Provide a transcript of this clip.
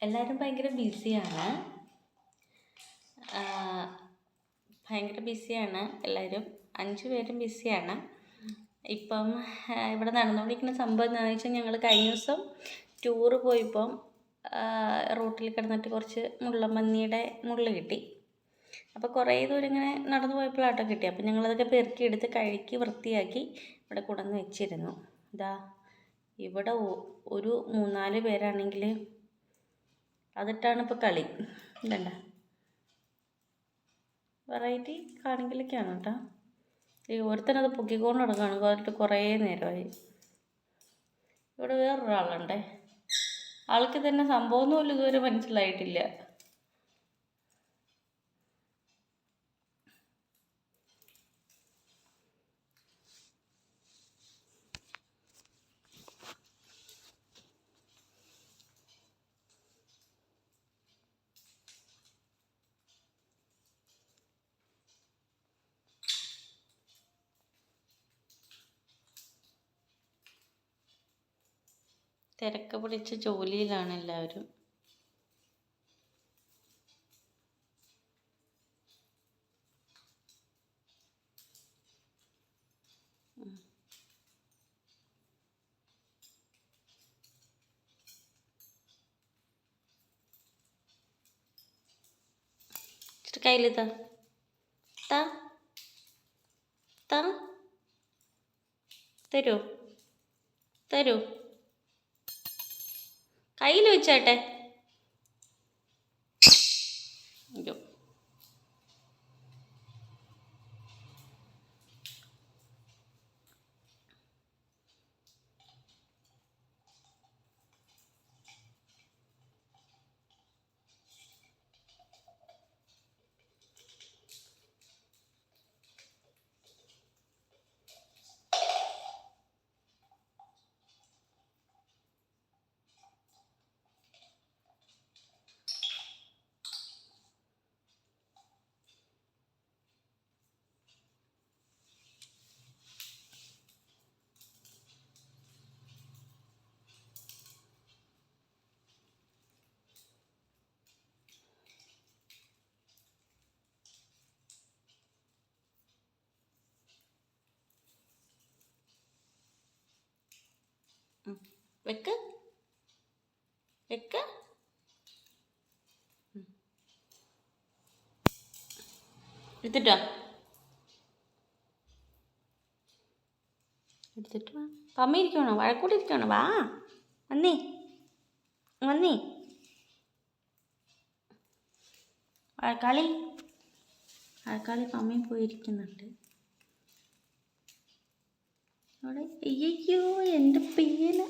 എല്ലാവരും ഭയങ്കര ബിസിയാണ്. ഭയങ്കര ബിസിയാണ് എല്ലാവരും. 5 പേരും ബിസിയാണ്. ഇപ്പം ഇവിടെ നടന്നുകൊണ്ടിരിക്കുന്ന സംഭവം എന്താണെന്ന് വെച്ചാൽ, ഞങ്ങൾ കഴിഞ്ഞ ദിവസം ടൂറ് പോയപ്പം റോട്ടിൽ കിടന്നിട്ട് കുറച്ച് മുള്ളൻപന്നിയുടെ മുള്ള് കിട്ടി. അപ്പോൾ കുറേ ദൂരം ഇങ്ങനെ നടന്നു പോയപ്പോഴാട്ടോ കിട്ടി. അപ്പം ഞങ്ങളതൊക്കെ പെറുക്കിയെടുത്ത് കഴുകി വൃത്തിയാക്കി ഇവിടെ കൊണ്ടുവന്ന് വെച്ചിരുന്നു. ഇതാ ഇവിടെ ഒരു 3-4 പേരാണെങ്കിൽ അതിട്ടാണ് ഇപ്പോൾ കളി. ഇതണ്ട വെറൈറ്റി കാണിക്കലൊക്കെയാണ് കേട്ടോ. ഓരോരുത്തരത് പൊക്കിക്കൊണ്ട് നടക്കുകയാണ്. പോയിട്ട് കുറേ നേരമായി. ഇവിടെ വേറൊരാളുണ്ടേ, ആൾക്ക് തന്നെ സംഭവം പോലും ഇതുവരെ മനസ്സിലായിട്ടില്ല. തിരക്ക് പിടിച്ച ജോലിയിലാണ് എല്ലാവരും. കയ്യിൽ താ താ താ തരൂ തരൂ, കയ്യിൽ വെച്ചാട്ടെ. അയ്യോ, വെക്ക് വെക്ക്. എടുത്തിട്ടോ, എടുത്തിട്ട് വാ. പമ്മ ഇരിക്കണോ? വഴക്കൂടി ഇരിക്കണോ? വാ, വന്നേ വന്നേ. വഴക്കാളി പമ്മയും പോയിരിക്കുന്നുണ്ട് അവിടെ. അയ്യോ എൻ്റെ പേന.